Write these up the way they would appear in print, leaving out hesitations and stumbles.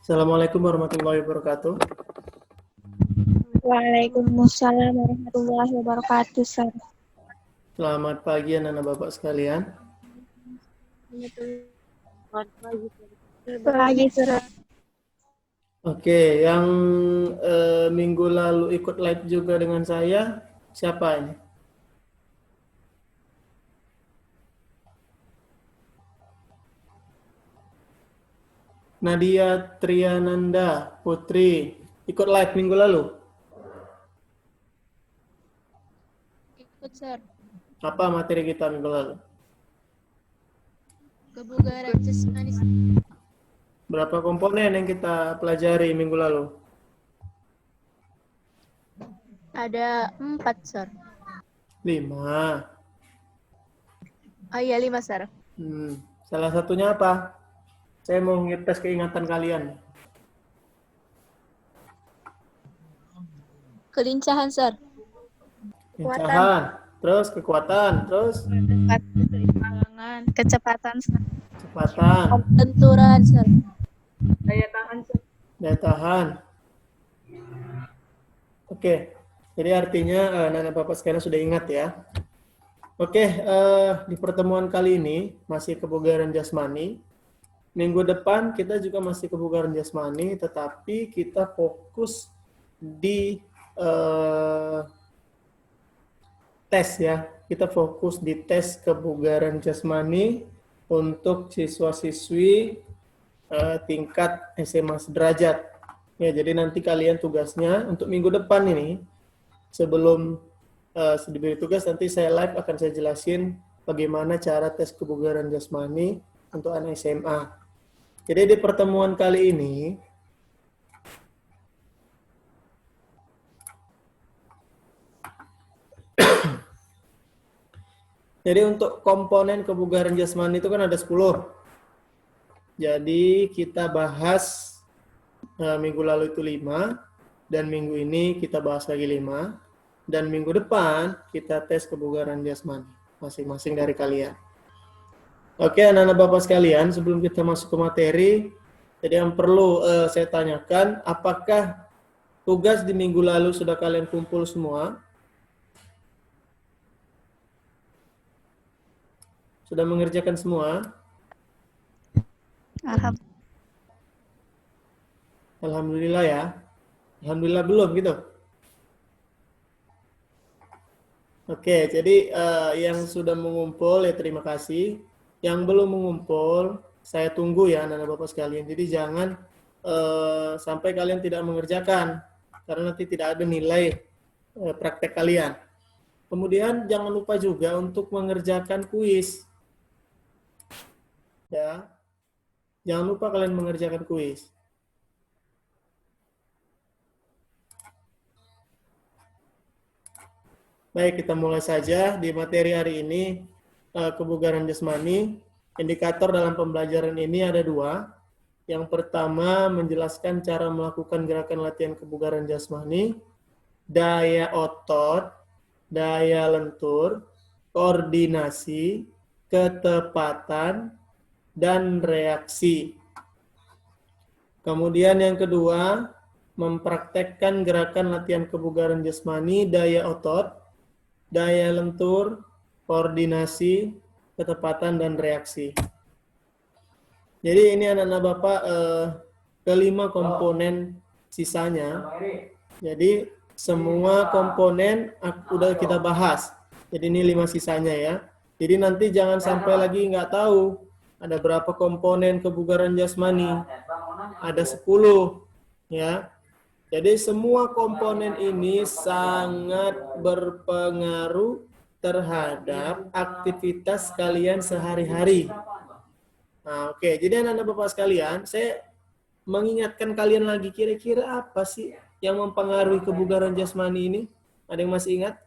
Assalamualaikum warahmatullahi wabarakatuh. Waalaikumsalam warahmatullahi wabarakatuh, Sir. Selamat pagi anak-anak Bapak sekalian. Pagi, Sir. Oke, yang minggu lalu ikut live juga dengan saya, siapa ini? Nadia Triananda Putri, ikut live minggu lalu. Ikut, Sir. Apa materi kita minggu lalu? Kebugaran jasmani. Berapa komponen yang kita pelajari minggu lalu? Ada 4, Sir. 5. Oh iya, 5, Sir. Salah satunya apa? Saya mau ngetes keingatan kalian. Kelincahan, Sir. Kelincahan, terus kekuatan, terus Keseimbangan, kecepatan, Sir. kecepatan, Benturan, Sir. Daya tahan, Sir. daya tahan. Oke, jadi artinya anak-anak Bapak sekalian sudah ingat ya. Oke, di pertemuan kali ini masih kebugaran jasmani. Minggu depan kita juga masih kebugaran jasmani, tetapi kita fokus di tes ya. Kita fokus di tes kebugaran jasmani untuk siswa-siswi tingkat SMA sederajat. Ya, jadi nanti kalian tugasnya untuk minggu depan ini, sebelum diberi tugas, nanti saya live akan saya jelasin bagaimana cara tes kebugaran jasmani untuk anak SMA. Jadi di pertemuan kali ini, jadi untuk komponen kebugaran jasmani itu kan ada 10. Jadi kita bahas minggu lalu itu 5, dan minggu ini kita bahas lagi 5, dan minggu depan kita tes kebugaran jasmani masing-masing dari kalian. Oke, anak-anak Bapak sekalian, sebelum kita masuk ke materi, jadi yang perlu saya tanyakan, apakah tugas di minggu lalu sudah kalian kumpul semua? Sudah mengerjakan semua? Alhamdulillah ya. Alhamdulillah belum gitu. Oke, jadi yang sudah mengumpul ya terima kasih. Yang belum mengumpul, saya tunggu ya anak-anak Bapak sekalian. Jadi jangan sampai kalian tidak mengerjakan, karena nanti tidak ada nilai praktek kalian. Kemudian jangan lupa juga untuk mengerjakan kuis. Ya, jangan lupa kalian mengerjakan kuis. Baik, kita mulai saja di materi hari ini, kebugaran jasmani. Indikator dalam pembelajaran ini ada 2. Yang pertama, menjelaskan cara melakukan gerakan latihan kebugaran jasmani, daya otot, daya lentur, koordinasi, ketepatan, dan reaksi. Kemudian yang kedua, mempraktekkan gerakan latihan kebugaran jasmani, daya otot, daya lentur, koordinasi, ketepatan, dan reaksi. Jadi ini anak-anak Bapak kelima komponen sisanya. Jadi semua komponen udah kita bahas. Jadi ini 5 sisanya ya. Jadi nanti jangan sampai lagi nggak tahu ada berapa komponen kebugaran jasmani. Ada 10 ya. Jadi semua komponen ini sangat berpengaruh terhadap aktivitas kalian sehari-hari. Nah, oke. Jadi anak-anak Bapak sekalian, saya mengingatkan kalian lagi, kira-kira apa sih yang mempengaruhi kebugaran jasmani ini? Ada yang masih ingat?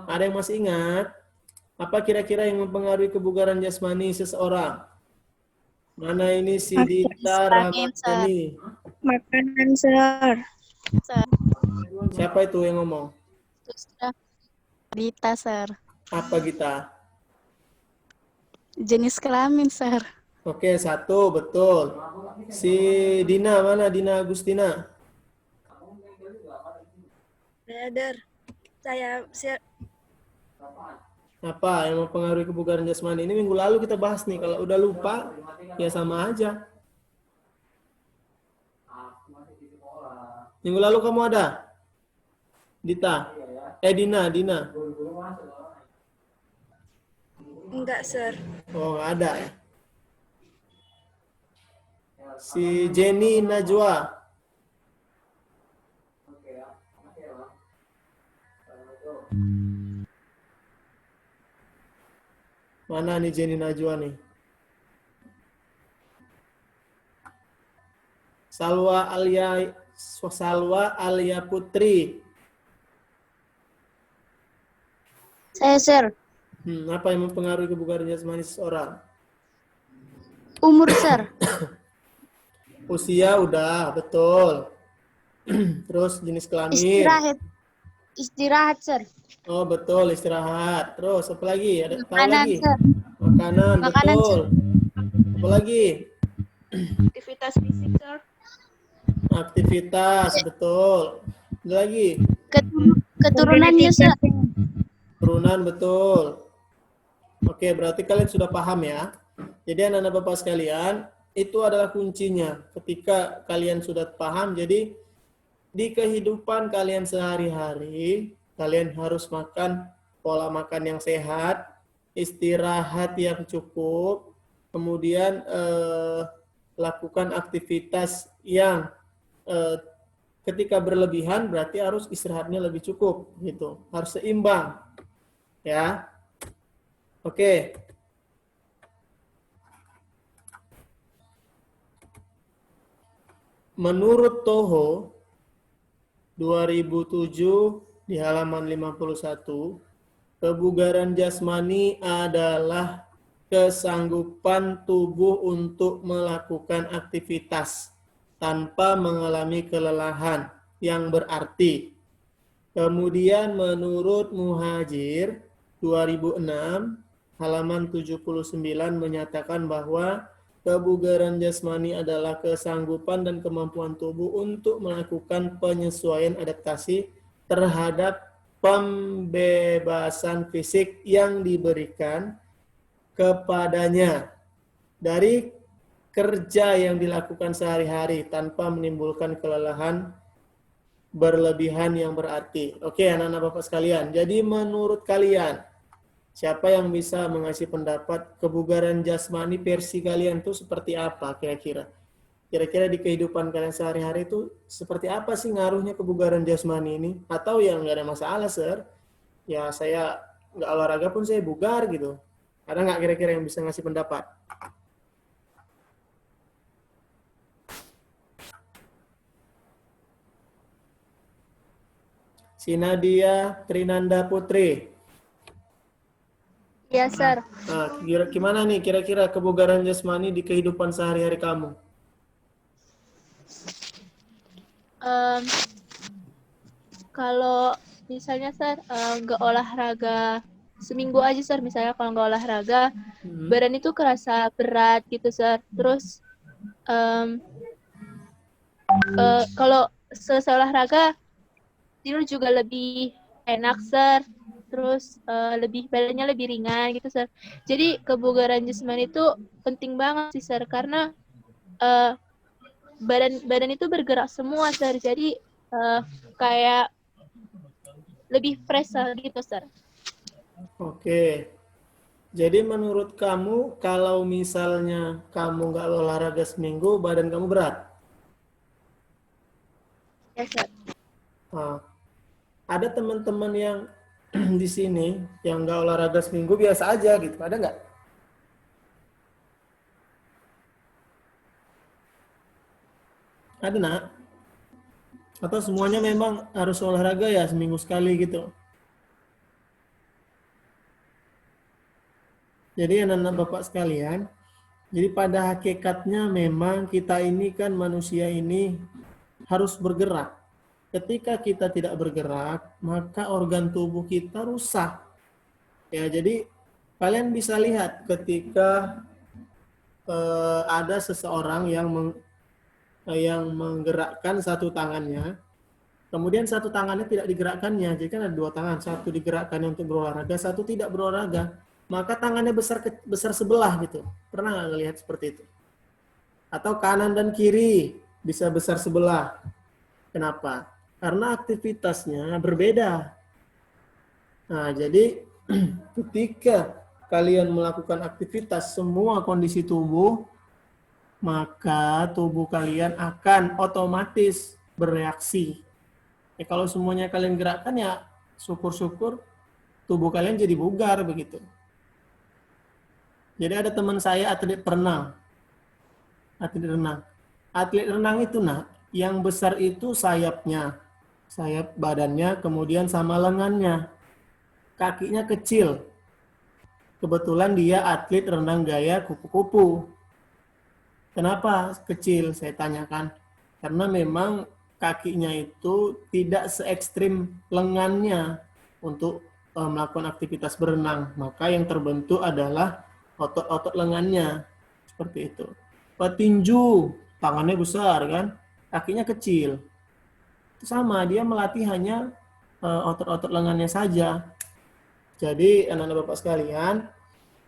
Ada yang masih ingat? Apa kira-kira yang mempengaruhi kebugaran jasmani seseorang? Mana ini si Dita Ramadhani? Makanan, Sir. Siapa itu yang ngomong? Dita, Sir. Apa kita? Jenis kelamin, Sir. Oke, 1 betul. Si Dina mana? Dina Agustina. Brother, saya Apa yang mempengaruhi kebugaran jasmani? Ini minggu lalu kita bahas nih. Kalau udah lupa, ya sama aja. Minggu lalu kamu ada? Dita? Dina. enggak, Sir. Oh, nggak ada ya. Si Jenny Najwa. Mana nih Jenny Najwa nih? Salwa Alia Putri. Saya, Sir. Apa yang mempengaruhi kebugaran jasmani seseorang? Umur, Sir. Usia udah, betul. Terus jenis kelamin. Istirahat, Sir. Oh, betul, istirahat. Terus apa lagi? Ada tahu Makanan, lagi? Sir. Makanan, Makanan, betul. Apa lagi? Aktivitas fisik, Sir. Aktivitas, betul. Ada lagi? Keturunannya, Sir. Turunan, betul. Oke, berarti kalian sudah paham ya. Jadi anak-anak Bapak sekalian, itu adalah kuncinya. Ketika kalian sudah paham, jadi di kehidupan kalian sehari-hari, kalian harus makan pola makan yang sehat, istirahat yang cukup, kemudian lakukan aktivitas yang ketika berlebihan berarti harus istirahatnya lebih cukup gitu. Harus seimbang. Ya. Oke. Menurut Toho 2007 di halaman 51, kebugaran jasmani adalah kesanggupan tubuh untuk melakukan aktivitas tanpa mengalami kelelahan yang berarti. Kemudian menurut Muhajir 2006 halaman 79 menyatakan bahwa kebugaran jasmani adalah kesanggupan dan kemampuan tubuh untuk melakukan penyesuaian adaptasi terhadap pembebasan fisik yang diberikan kepadanya dari kerja yang dilakukan sehari-hari tanpa menimbulkan kelelahan berlebihan yang berarti. Oke, anak-anak Bapak sekalian. Jadi menurut kalian, siapa yang bisa mengasih pendapat kebugaran jasmani versi kalian itu seperti apa kira-kira? Kira-kira di kehidupan kalian sehari-hari itu seperti apa sih ngaruhnya kebugaran jasmani ini? Atau yang nggak ada masalah, Sir? Ya saya nggak olahraga pun saya bugar gitu. Ada nggak kira-kira yang bisa ngasih pendapat? Si Nadia Trinanda Putri. Iya, Sir. Nah, gimana nih kira-kira kebugaran jasmani di kehidupan sehari-hari kamu? Kalau misalnya, Sir, nggak olahraga seminggu aja, Sir. Misalnya kalau nggak olahraga, badan itu kerasa berat gitu, Sir. Terus kalau selesai olahraga, tidur juga lebih enak, Sir. Terus badannya lebih ringan gitu, Sir. Jadi kebugaran jasmani itu penting banget sih, Sir, karena badan itu bergerak semua, Sir. Jadi kayak lebih fresh gitu, Sir. Oke. Jadi menurut kamu kalau misalnya kamu nggak olahraga seminggu, badan kamu berat? Ya, Sir. Nah, ada teman-teman yang di sini yang nggak olahraga seminggu biasa aja gitu, ada nggak? Ada nak? Atau semuanya memang harus olahraga ya seminggu sekali gitu? Jadi anak-anak Bapak sekalian, jadi pada hakikatnya memang kita ini kan manusia ini harus bergerak. Ketika kita tidak bergerak, maka organ tubuh kita rusak. Ya, jadi kalian bisa lihat ketika ada seseorang yang menggerakkan satu tangannya, kemudian satu tangannya tidak digerakkannya, jadi kan ada dua tangan, satu digerakkannya untuk berolahraga, satu tidak berolahraga, maka tangannya besar sebelah gitu. Pernah nggak ngelihat seperti itu? Atau kanan dan kiri bisa besar sebelah. Kenapa? Karena aktivitasnya berbeda. Nah, jadi ketika kalian melakukan aktivitas semua kondisi tubuh, maka tubuh kalian akan otomatis bereaksi. Kalau semuanya kalian gerakkan ya syukur-syukur tubuh kalian jadi bugar begitu. Jadi ada teman saya atlet renang. Atlet renang itu yang besar itu sayapnya. Sayap badannya, kemudian sama lengannya. Kakinya kecil. Kebetulan dia atlet renang gaya kupu-kupu. Kenapa kecil? Saya tanyakan. Karena memang kakinya itu tidak se ekstrim lengannya untuk melakukan aktivitas berenang. Maka yang terbentuk adalah otot-otot lengannya. Seperti itu. Petinju, tangannya besar kan? Kakinya kecil. Itu sama, dia melatih hanya otot-otot lengannya saja. Jadi anak-anak Bapak sekalian,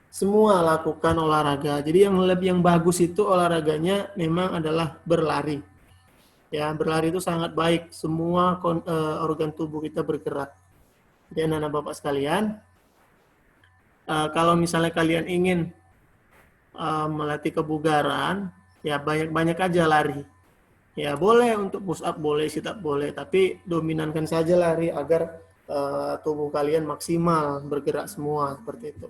semua lakukan olahraga. Jadi yang bagus itu olahraganya memang adalah berlari. Ya, berlari itu sangat baik. Semua organ tubuh kita bergerak. Jadi anak-anak Bapak sekalian, kalau misalnya kalian ingin melatih kebugaran, ya banyak-banyak aja lari. Ya boleh untuk push up, boleh sit up, boleh. Tapi dominankan saja lari agar tubuh kalian maksimal bergerak semua seperti itu.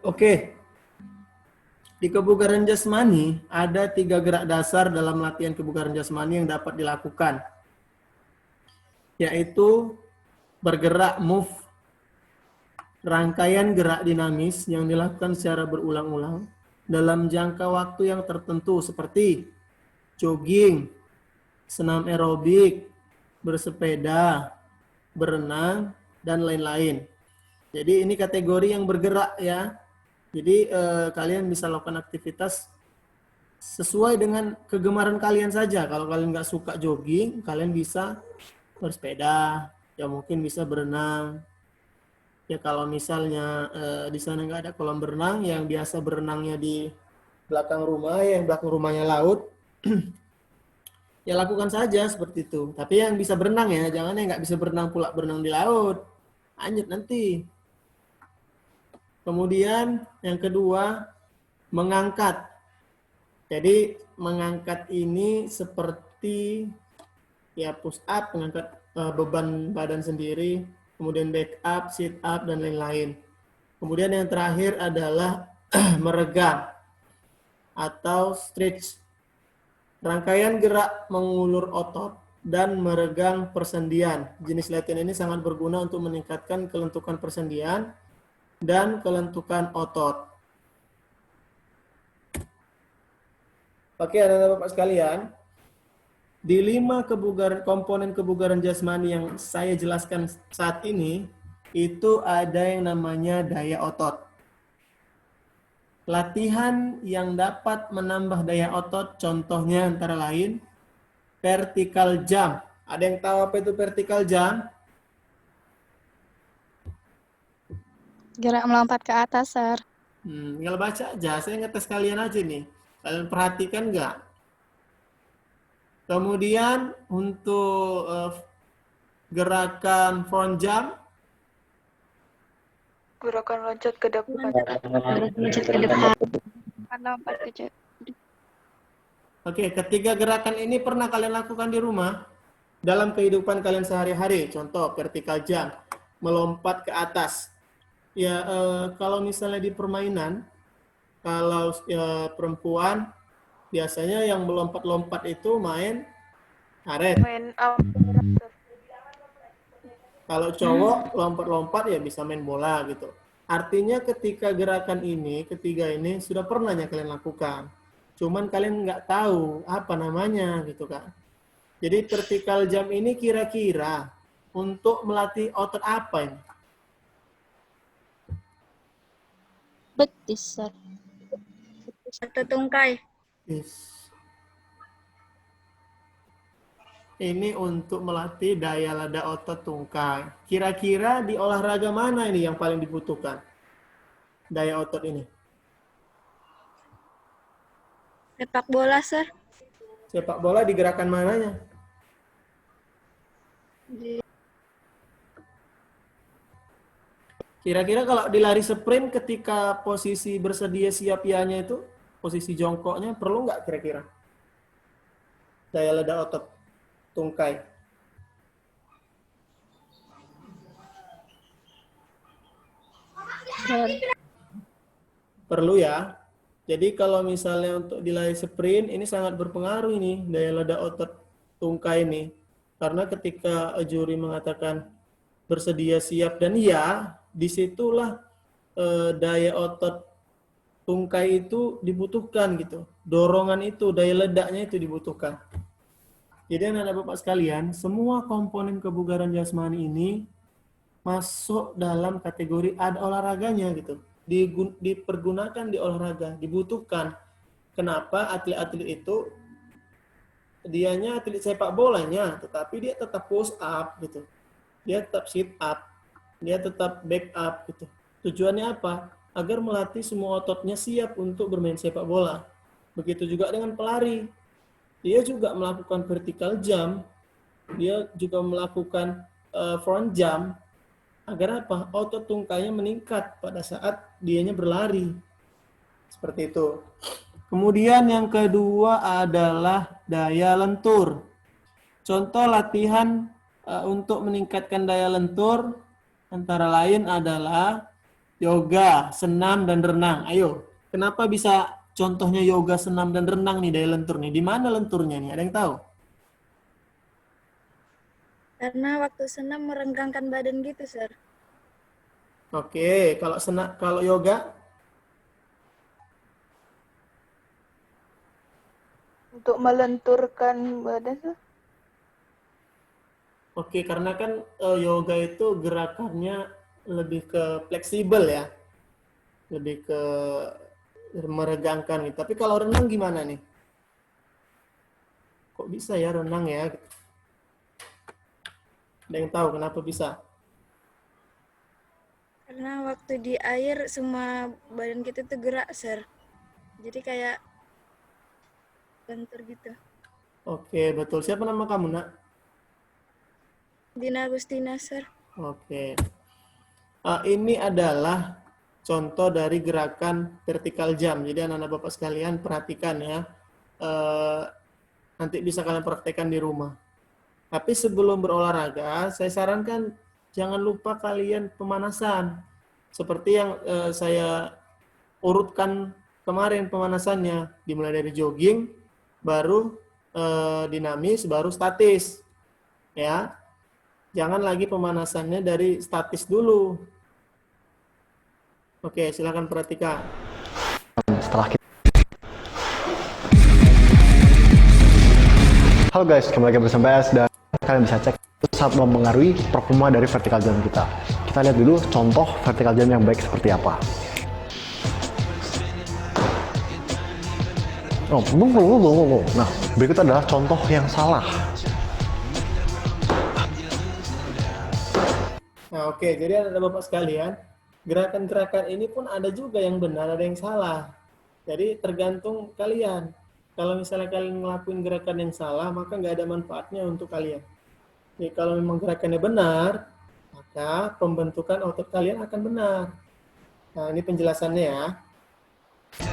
Oke. Di kebugaran jasmani ada 3 gerak dasar dalam latihan kebugaran jasmani yang dapat dilakukan, yaitu bergerak move, rangkaian gerak dinamis yang dilakukan secara berulang-ulang dalam jangka waktu yang tertentu seperti jogging, senam aerobik, bersepeda, berenang, dan lain-lain. Jadi ini kategori yang bergerak ya. Jadi kalian bisa lakukan aktivitas sesuai dengan kegemaran kalian saja. Kalau kalian nggak suka jogging, kalian bisa bersepeda, ya mungkin bisa berenang. Ya kalau misalnya di sana nggak ada kolam berenang, yang biasa berenangnya di belakang rumah, yang belakang rumahnya laut, ya lakukan saja seperti itu. Tapi yang bisa berenang ya, jangan yang nggak bisa berenang pula berenang di laut. Lanjut nanti. Kemudian yang kedua, mengangkat. Jadi mengangkat ini seperti ya push up, mengangkat beban badan sendiri, kemudian back up, sit up, dan lain-lain. Kemudian yang terakhir adalah meregang atau stretch. Rangkaian gerak mengulur otot dan meregang persendian. Jenis latihan ini sangat berguna untuk meningkatkan kelentukan persendian dan kelentukan otot. Oke, anak-anak Bapak sekalian, di 5 komponen kebugaran jasmani yang saya jelaskan saat ini, itu ada yang namanya daya otot. Latihan yang dapat menambah daya otot, contohnya antara lain vertical jump. Ada yang tahu apa itu vertical jump? Gerak melompat ke atas, Sir. Tinggal baca aja, saya ngetes kalian aja nih. Kalian perhatikan nggak? Kemudian untuk gerakan front jump. Gerakan loncat ke depan. Lompat ke Oke, ketiga gerakan ini pernah kalian lakukan di rumah dalam kehidupan kalian sehari-hari. Contoh vertical jump, melompat ke atas. Ya, kalau misalnya di permainan, kalau perempuan biasanya yang melompat-lompat itu main karet. Kalau cowok lompat-lompat ya bisa main bola gitu. Artinya ketika gerakan ini, ketiga ini sudah pernah ya kalian lakukan. Cuman kalian nggak tahu apa namanya gitu kan. Jadi vertical jump ini kira-kira untuk melatih otot apa ini? Betis, Sir. Otot tungkai. Yes. Ini untuk melatih daya lada otot tungkai. Kira-kira di olahraga mana ini yang paling dibutuhkan? Daya otot ini. Sepak bola, Sir. Sepak bola di gerakan mananya? Kira-kira kalau di lari sprint ketika posisi bersedia siap ianya itu, posisi jongkoknya perlu nggak kira-kira? Daya lada otot tungkai. Sir. Perlu ya. Jadi kalau misalnya untuk di lari sprint ini sangat berpengaruh ini daya lada otot tungkai ini. Karena ketika juri mengatakan bersedia siap dan iya, disitulah daya otot tungkai itu dibutuhkan gitu. Dorongan itu, daya ledaknya itu dibutuhkan. Jadi anak-anak Bapak sekalian, semua komponen kebugaran jasmani ini masuk dalam kategori ada olahraganya gitu. Dipergunakan di olahraga, dibutuhkan. Kenapa atlet-atlet itu dianya atlet sepak bolanya, tetapi dia tetap push up gitu. Dia tetap sit up, dia tetap back up gitu. Tujuannya apa? Agar melatih semua ototnya siap untuk bermain sepak bola. Begitu juga dengan pelari. Dia juga melakukan vertical jump, dia juga melakukan front jump. Agar apa? Otot tungkainya meningkat pada saat dianya berlari. Seperti itu. Kemudian yang kedua adalah daya lentur. Contoh latihan untuk meningkatkan daya lentur antara lain adalah yoga, senam, dan renang. Ayo, kenapa bisa contohnya yoga, senam, dan renang nih daya lentur nih? Di mana lenturnya nih? Ada yang tahu? Karena waktu senam merenggangkan badan gitu, Sir. Oke, kalau yoga? Untuk melenturkan badan, Sir. Oke, karena kan yoga itu gerakannya lebih ke fleksibel ya. Lebih ke meregangkan gitu. Tapi kalau renang gimana nih? Kok bisa ya renang ya? Ada yang tahu kenapa bisa? Karena waktu di air semua badan kita tuh gerak, Sir. Jadi kayak lentur gitu. Oke, betul. Siapa nama kamu, Nak? Dina Agustina, Sir. Oke. Ini adalah contoh dari gerakan vertical jump. Jadi anak-anak Bapak sekalian perhatikan ya. Nanti bisa kalian praktekkan di rumah. Tapi sebelum berolahraga, saya sarankan jangan lupa kalian pemanasan. Seperti yang saya urutkan kemarin pemanasannya. Dimulai dari jogging, baru dinamis, baru statis. Ya. Jangan lagi pemanasannya dari statis dulu. Oke, silakan perhatikan. Setelah kita... Halo guys, kembali lagi bersama PS dan kalian bisa cek saat mempengaruhi performa dari vertical jump kita. Kita lihat dulu contoh vertical jump yang baik seperti apa. Nah, berikut adalah contoh yang salah. Nah, oke, jadi ada Bapak sekalian, gerakan-gerakan ini pun ada juga yang benar, ada yang salah. Jadi tergantung kalian. Kalau misalnya kalian ngelakuin gerakan yang salah, maka nggak ada manfaatnya untuk kalian. Jadi kalau memang gerakannya benar, maka pembentukan otot kalian akan benar. Nah, ini penjelasannya ya.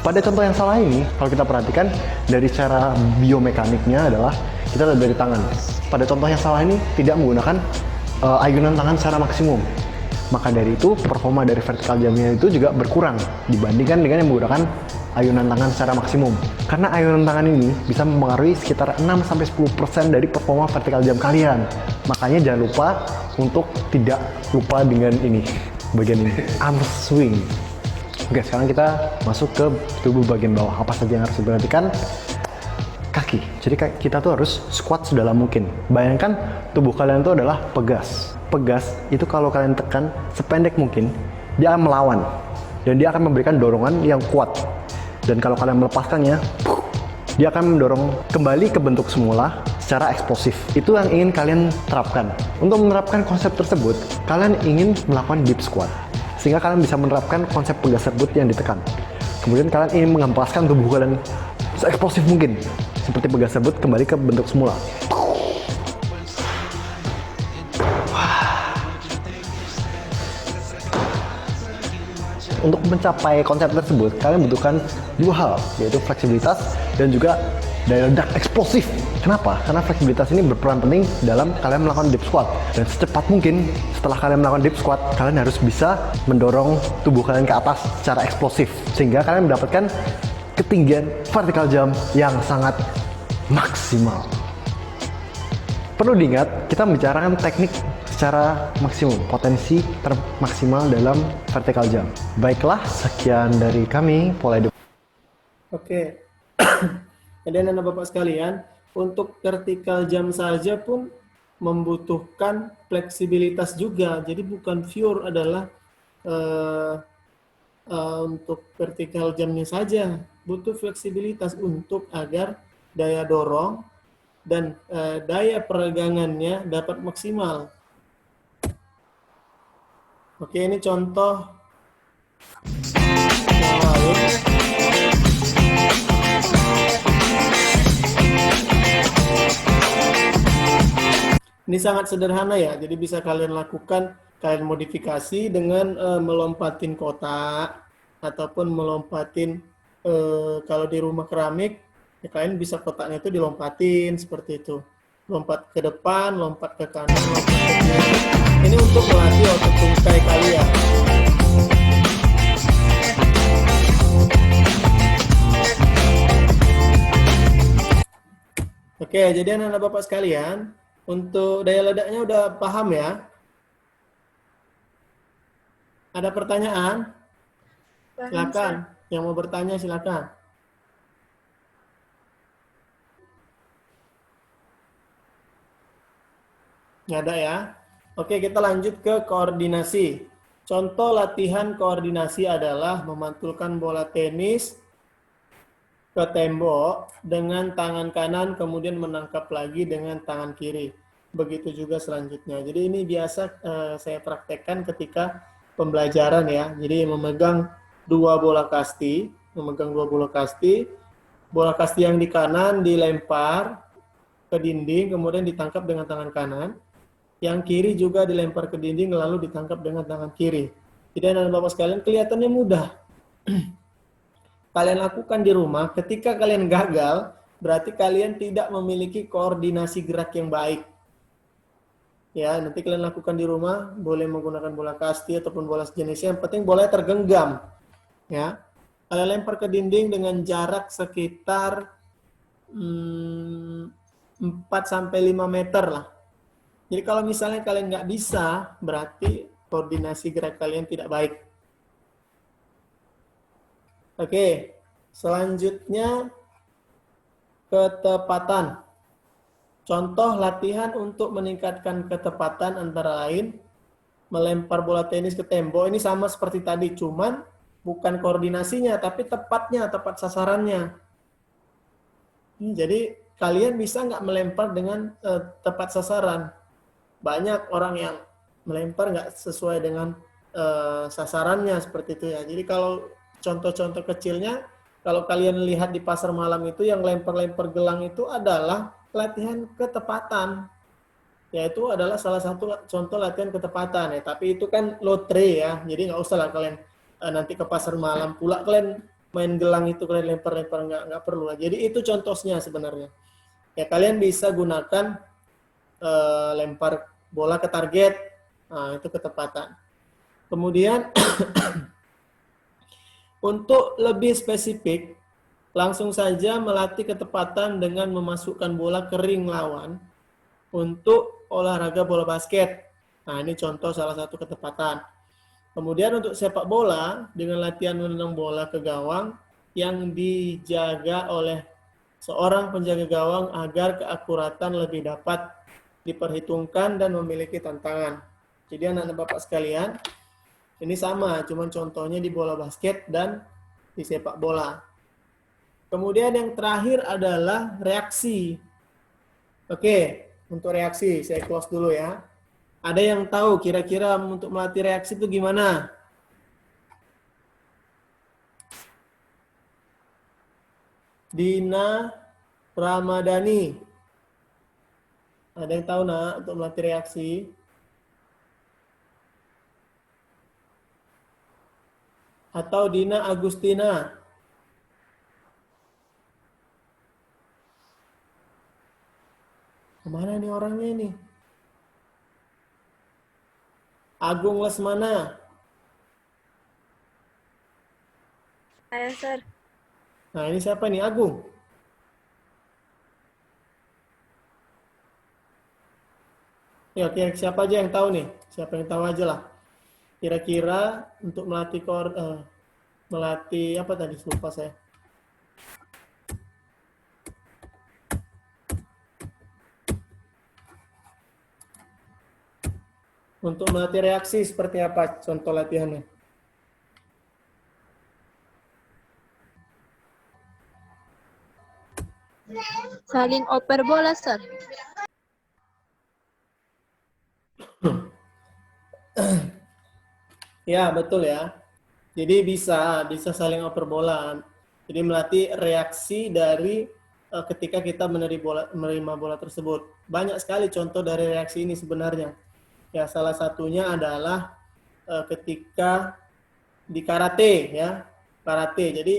Pada contoh yang salah ini, kalau kita perhatikan dari cara biomekaniknya adalah kita lihat dari tangan. Pada contoh yang salah ini tidak menggunakan ayunan tangan secara maksimum. Maka dari itu performa dari vertical jump-nya itu juga berkurang dibandingkan dengan yang menggunakan ayunan tangan secara maksimum. Karena ayunan tangan ini bisa mempengaruhi sekitar 6-10% dari performa vertical jump kalian. Makanya jangan lupa untuk tidak lupa dengan ini. bagian ini, arm swing. Oke, sekarang kita masuk ke tubuh bagian bawah. Apa saja yang harus diperhatikan? Kaki. Jadi kita tuh harus squat sedalam mungkin. Bayangkan tubuh kalian itu adalah pegas. Pegas itu kalau kalian tekan sependek mungkin, dia akan melawan. Dan dia akan memberikan dorongan yang kuat. Dan kalau kalian melepaskannya, dia akan mendorong kembali ke bentuk semula secara eksplosif. Itu yang ingin kalian terapkan. Untuk menerapkan konsep tersebut, kalian ingin melakukan deep squat. Sehingga kalian bisa menerapkan konsep pegas tersebut yang ditekan. Kemudian kalian ingin mengempaskan tubuh kalian se-eksplosif mungkin. Seperti pegas tersebut kembali ke bentuk semula. Untuk mencapai konsep tersebut, kalian membutuhkan dua hal, yaitu fleksibilitas dan juga daya ledak eksplosif. Kenapa? Karena fleksibilitas ini berperan penting dalam kalian melakukan deep squat. Dan secepat mungkin setelah kalian melakukan deep squat, kalian harus bisa mendorong tubuh kalian ke atas secara eksplosif. Sehingga kalian mendapatkan ketinggian vertical jump yang sangat maksimal. Perlu diingat, kita membicarakan teknik secara maksimum, potensi termaksimal dalam vertical jump. Baiklah, sekian dari kami, Pola Edu. Oke. Kemudian Bapak sekalian, untuk vertical jump saja pun membutuhkan fleksibilitas juga. Jadi bukan pure adalah untuk vertical jump-nya saja, butuh fleksibilitas untuk agar daya dorong dan daya peregangannya dapat maksimal. Oke, ini contoh yang lain. Ini sangat sederhana ya, jadi bisa kalian lakukan, kalian modifikasi dengan melompatin kotak ataupun melompatin kalau di rumah keramik, ya kalian bisa kotaknya itu dilompatin seperti itu. Lompat ke depan, lompat ke kanan, lompat ke kiri. Ini untuk melatih otot tungkai kalian. Oke, jadi anak-anak Bapak sekalian, untuk daya ledaknya udah paham ya? Ada pertanyaan? Paham, Silakan. Yang mau bertanya silakan. Nggak ada ya? Oke, kita lanjut ke koordinasi. Contoh latihan koordinasi adalah memantulkan bola tenis ke tembok dengan tangan kanan, kemudian menangkap lagi dengan tangan kiri. Begitu juga selanjutnya. Jadi ini biasa saya praktekkan ketika pembelajaran ya. Jadi memegang dua bola kasti, bola kasti yang di kanan dilempar ke dinding, kemudian ditangkap dengan tangan kanan. Yang kiri juga dilempar ke dinding, lalu ditangkap dengan tangan kiri. Jadi anak-anak Bapak sekalian, kelihatannya mudah. Kalian lakukan di rumah, ketika kalian gagal, berarti kalian tidak memiliki koordinasi gerak yang baik. Ya, nanti kalian lakukan di rumah, boleh menggunakan bola kasti ataupun bola sejenisnya, yang penting bolanya tergenggam. Ya, kalian lempar ke dinding dengan jarak sekitar 4-5 meter lah. Jadi kalau misalnya kalian nggak bisa, berarti koordinasi gerak kalian tidak baik. Oke, selanjutnya ketepatan. Contoh latihan untuk meningkatkan ketepatan antara lain melempar bola tenis ke tembok. Ini sama seperti tadi, cuman bukan koordinasinya, tapi tepatnya, tepat sasarannya. Jadi kalian bisa nggak melempar dengan tepat sasaran. Banyak orang yang melempar nggak sesuai dengan sasarannya seperti itu ya. Jadi kalau contoh-contoh kecilnya, kalau kalian lihat di pasar malam itu yang lempar-lempar gelang itu adalah latihan ketepatan. Yaitu adalah salah satu contoh latihan ketepatan ya. Tapi itu kan lotre ya. Jadi nggak usah lah kalian nanti ke pasar malam pula kalian main gelang itu kalian lempar-lempar nggak perlu lah. Jadi itu contohnya sebenarnya. Ya kalian bisa gunakan lempar bola ke target, nah, itu ketepatan. Kemudian untuk lebih spesifik, langsung saja melatih ketepatan dengan memasukkan bola ke ring lawan untuk olahraga bola basket. Nah ini contoh salah satu ketepatan. Kemudian untuk sepak bola, dengan latihan menendang bola ke gawang yang dijaga oleh seorang penjaga gawang agar keakuratan lebih dapat diperhitungkan dan memiliki tantangan. Jadi anak-anak Bapak sekalian, ini sama, cuman contohnya di bola basket dan di sepak bola. Kemudian yang terakhir adalah reaksi. Oke, untuk reaksi saya close dulu ya. Ada yang tahu kira-kira untuk melatih reaksi itu gimana? Dina Ramadhani. Ada yang tahu nak untuk melatih reaksi? Atau Dina Agustina? Kemana nih orangnya ini? Agung Lesmana. Saya, Sir. Nah, ini siapa nih? Agung. Ya, oke, siapa aja yang tahu nih? Siapa yang tahu aja lah. Kira-kira untuk melatih melatih apa tadi? Lupa saya. Untuk melatih reaksi seperti apa contoh latihannya? Saling oper bola, Sir. Ya, betul ya. Jadi bisa saling oper bola. Jadi melatih reaksi dari ketika kita menerima bola tersebut. Banyak sekali contoh dari reaksi ini sebenarnya. Ya, salah satunya adalah ketika di karate ya. Karate. Jadi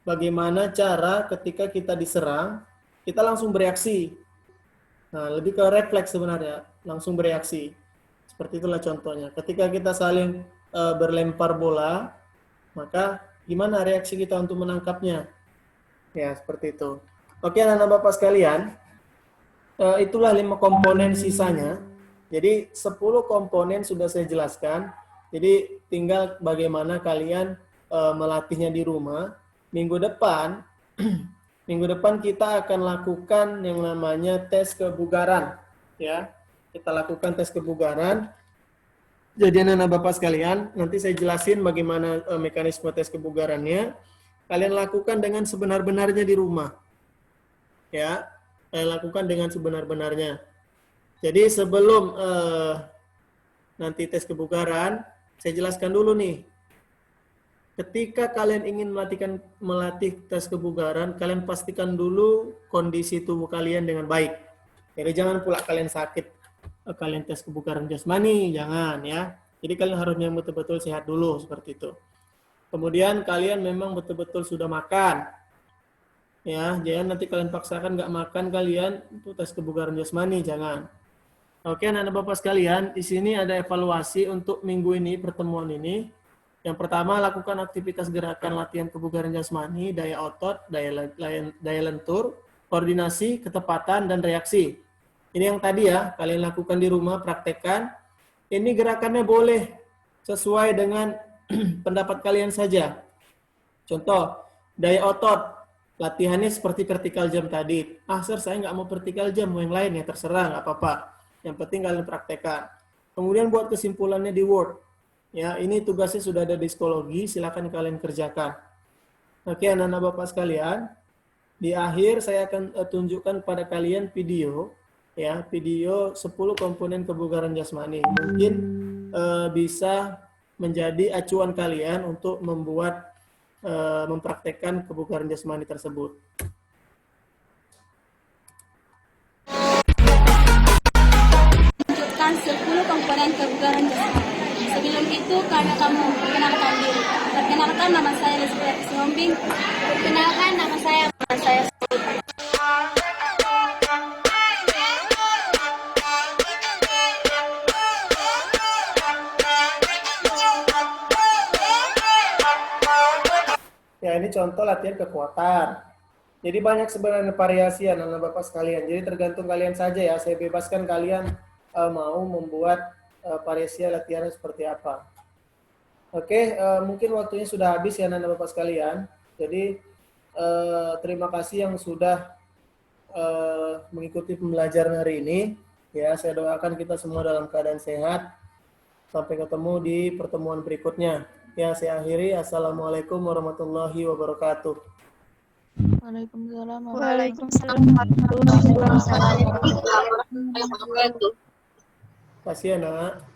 bagaimana cara ketika kita diserang, kita langsung bereaksi. Nah, lebih ke refleks sebenarnya, langsung bereaksi. Seperti itulah contohnya. Ketika kita saling berlempar bola, maka gimana reaksi kita untuk menangkapnya? Ya, seperti itu. Oke, anak-anak Bapak sekalian, itulah 5 komponen sisanya. Jadi 10 komponen sudah saya jelaskan. Jadi tinggal bagaimana kalian melatihnya di rumah. Minggu depan kita akan lakukan yang namanya tes kebugaran. Ya, kita lakukan tes kebugaran. Jadi anak-anak Bapak sekalian, nanti saya jelasin bagaimana mekanisme tes kebugarannya. Kalian lakukan dengan sebenar-benarnya di rumah. Ya, kalian lakukan dengan sebenar-benarnya. Jadi sebelum nanti tes kebugaran, saya jelaskan dulu nih. Ketika kalian ingin melatih tes kebugaran, kalian pastikan dulu kondisi tubuh kalian dengan baik. Jadi jangan pula kalian sakit, kalian tes kebugaran jasmani, jangan ya. Jadi kalian harusnya betul-betul sehat dulu seperti itu. Kemudian kalian memang betul-betul sudah makan. Ya, jangan nanti kalian paksakan nggak makan kalian untuk tes kebugaran jasmani, jangan. Oke, anak-anak Bapak sekalian, di sini ada evaluasi untuk minggu ini, pertemuan ini. Yang pertama, lakukan aktivitas gerakan latihan kebugaran jasmani, daya otot, daya lentur, koordinasi, ketepatan, dan reaksi. Ini yang tadi ya, kalian lakukan di rumah, praktekkan. Ini gerakannya boleh sesuai dengan pendapat kalian saja. Contoh, daya otot, latihannya seperti vertical jump tadi. Sir, saya nggak mau vertical jump, mau yang lain ya, terserah, nggak apa-apa. Yang penting kalian praktekkan. Kemudian buat kesimpulannya di Word. Ya, ini tugasnya sudah ada di psikologi, silakan kalian kerjakan. Oke, anak-anak Bapak sekalian, di akhir saya akan tunjukkan pada kalian video, ya, video 10 komponen kebugaran jasmani. Mungkin bisa menjadi acuan kalian untuk mempraktekkan kebugaran jasmani tersebut. Tunjukkan 10 komponen kebugaran jasmani. Sebelum itu, karena kamu perkenalkan diri. Perkenalkan, nama saya Lisbeth Siombing. Perkenalkan, nama saya Ya, ini contoh latihan kekuatan. Jadi banyak sebenarnya variasi anak-anak Bapak sekalian. Jadi tergantung kalian saja ya. Saya bebaskan kalian mau membuat variasi latihan seperti apa. Oke, mungkin waktunya sudah habis ya anak-anak Bapak sekalian. Jadi terima kasih yang sudah mengikuti pembelajaran hari ini. Ya, saya doakan kita semua dalam keadaan sehat. Sampai ketemu di pertemuan berikutnya. Ya, saya akhiri. Assalamualaikum warahmatullahi wabarakatuh. Waalaikumsalam. Waalaikumsalam. Kasih ya, Nak.